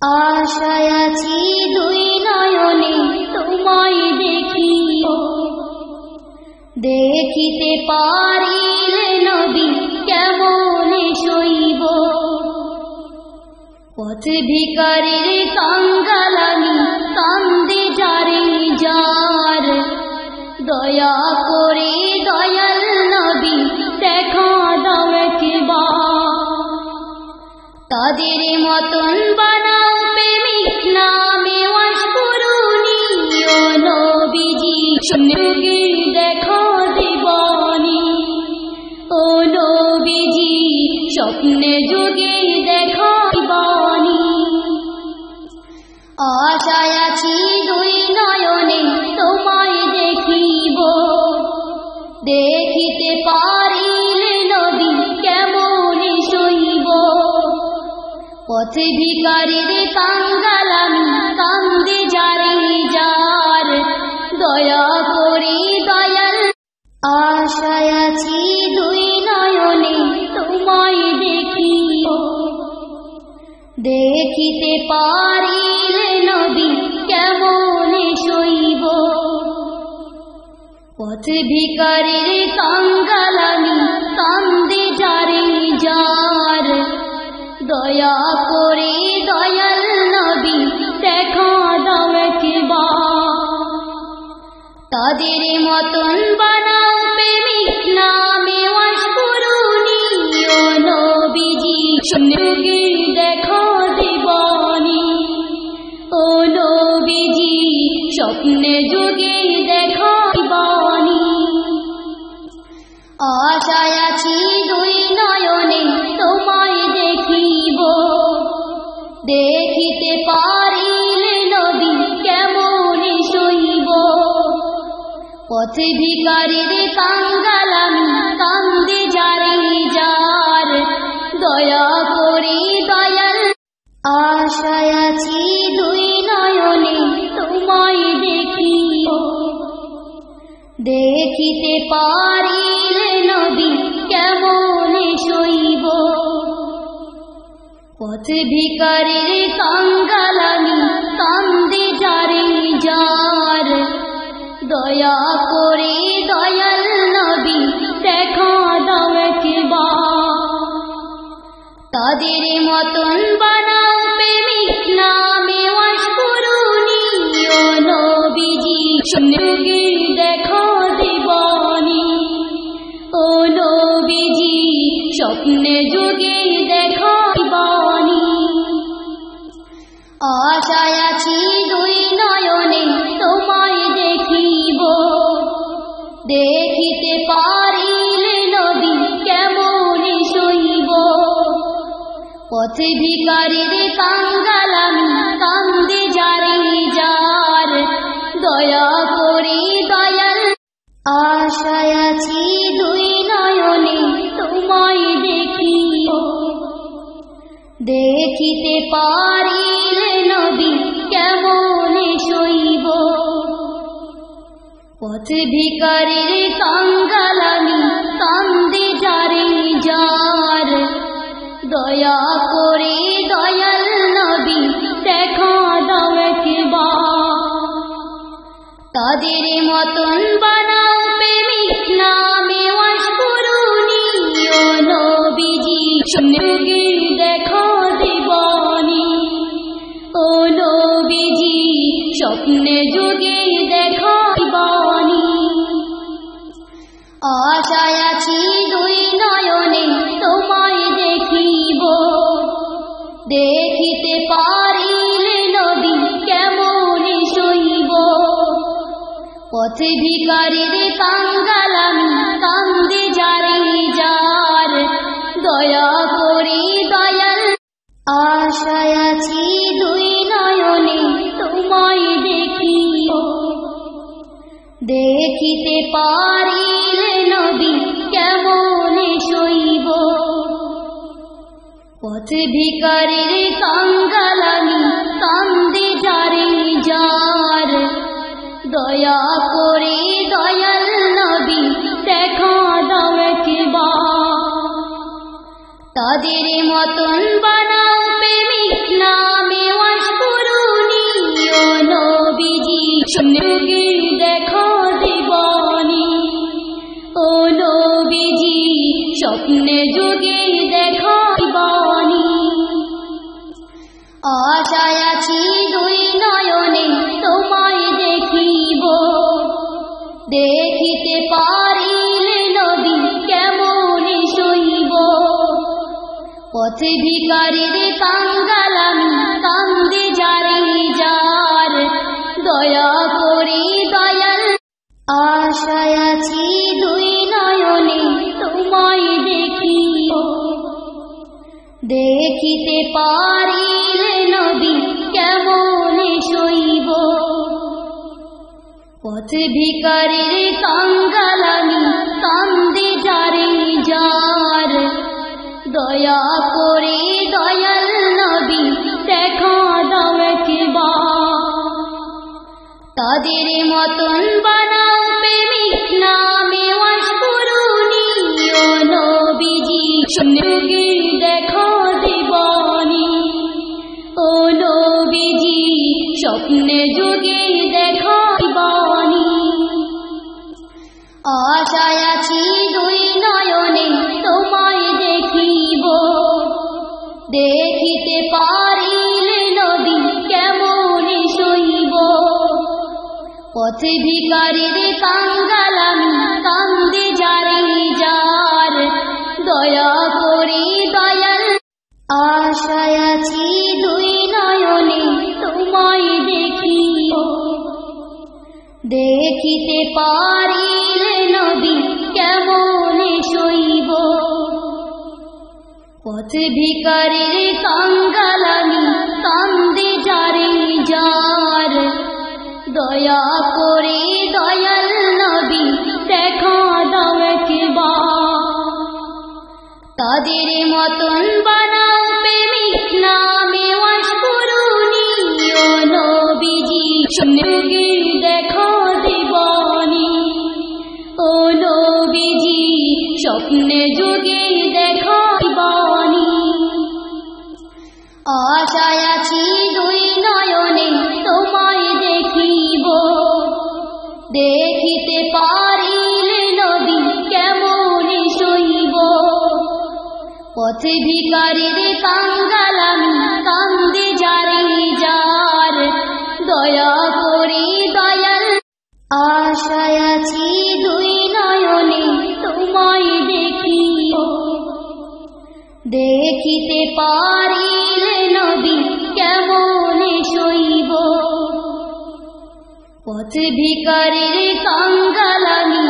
আশায় আছি দুই নয়নে তোমায় দেখিব, দেখিতে পারিলে নবী কেমনে সইব। পথ ভিখারির কাঙ্গালামি কান্দে যারে যার, দয়া করে দয়াল নবী দেখা দাও একবার। তাদের মতন বানাও প্রেমিক নামে ওয়াশকুরুনি, ও নবীজি স্বপ্নে দেখা দিবানি, ও নবীজি স্বপ্নে যুগে দেখা দিবানি। আশায় আছি দুই নয়নে তোমায় দেখিব, দেখিতে পারিলে নবী কেমনে সইব। পথ ভিখারির কাঙ্গালামি কান্দে যারে যার, দয়া করে দয়াল। আশায় আছি দুই নয়নে তোমায় দেখিব, দেখিতে পারিলে নবী কেমনে সইব। পথ ভিখারির কাঙ্গালামি কান্দে যারে যার, দয়া করে দয়াল নবী দেখা দাও একবার। তাদের মতন বানাও প্রেমিক নামে ওয়াশকুরুনি, ও নবীজি স্বপ্নে দেখা দিবানি, ও নবীজি স্বপ্নে যুগে দেখা দিবানি। আশায় আছি দুই নয়নে তোমায় দেখিব, দেখিতে পারিলে নবী কেমনে সইব। পথ ভিখারির কাঙ্গালামি কান্দে যারে যার, দয়া করে দয়াল। আশায় আছি দুই নয়নে তোমায় দেখিব, দেখিতে পারিলে নবী কেমনে সইব। পথ ভিখারির কাঙ্গালামি কান্দে যারে যার, দয়া করে দয়াল নবী দেখা দাও একবার। তাদের মতন বানাও প্রেমিক নামে ওয়াশকুরুনি, ও নবীজি স্বপ্নে দেখা দিবানি, ও নবীজি স্বপ্নে যুগে দেখা দিবানি। আশায় আছি দুই নয়নে তোমায় দেখিব, দেখিতে পারিলে নবী কেমনে সইব। পথ ভিখারির কাঙ্গালামি কান্দে যারে যার, দয়া করে দয়াল। আশায় আছি দুই নয়নে তোমায় দেখিব, দেখিতে পারিলে নবী কেমনে সইব। পথ ভিখারির কাঙ্গালামি কান্দে যারে যার, দয়া করে দয়াল নবী দেখা দাও একবার। তাদের মতন বানাও প্রেমিক নামে ওয়াশকুরুনি, ও নবীজি স্বপ্নে দেখা দিবানি, ও নবীজি স্বপ্নে যুগে দেখা দিবানি। আশায় আছি দুই নয়নে তোমায় দেখিব, দেখিতে পারিলে নবী কেমনে সইব। পথ ভিখারির কাঙ্গালামি কান্দে যারে যার, দয়া করে দয়াল। আশায় আছি দুই নয়নে তোমায় দেখিব, দেখিতে পারিলে নবী কেমনে সইব। পথ ভিখারির কাঙ্গালামি কান্দে যারে যার, দয়া করে দয়াল নবী দেখা দাও একবার। তাদের মতন বানাও প্রেমিক নামে আশায় আছি দুই নয়নে তোমায় দেখিব, দেখিতে পারিলে নবী কেমনে সইব। পথ ভিখারির কাঙ্গাল আমি, কান্দে যারে যার, দয়া করে দয়াল। আশায় আছি দুই নয়নে তোমায় দেখিব, দেখিতে পারিলে নবী কেমনে সইব। পথ ভিখারির কাঙ্গাল আমি, কান্দে যারে যার, দয়া করে দয়াল নবী দেখা দাও একবার। তাদের মতন বানাও প্রেমিক নামে ওয়াশকুরুনি, ও নবীজি যুগে দেখা দিবানি। ও নবীজি স্বপ্নে যুগে দেখা দিবানি। আশায় আছি দুই নয়নে তোমায় দেখিব, দেখিতে পারিলে নবী কেমনে সইব। পথ ভিখারির কাঙ্গাল আমি, কান্দে যারে যার, দয়া করে দয়াল। আশায় আছি দুই নয়নে তোমায় দেখিব, দেখিতে পারিলে নবী কেমনে সইব। পথ ভিখারির কাঙ্গাল আমি, কান্দে যারে যার, দয়া করে দয়াল নবী দেখা দাও একবার। তাদের মতন বানাও প্রেমিক নামে ওয়াশকুরুনি, ও নবীজি যুগে দেখা দিবানি। ও নবীজি স্বপ্নে যুগে দেখা দিবানি। আশায় আছি দুই নয়নে তোমায় দেখিব, দেখিতে পারিলে নবী কেমনে সইব। পথ ভিখারির কাঙ্গাল আমি, কান্দে যারে যার, দয়া করে দয়াল। আশায় আছি দুই নয়নে তোমায় দেখিব, দেখিতে পারিলে নবী কেমনে সইব। পথ ভিখারির কাঙ্গাল আমি,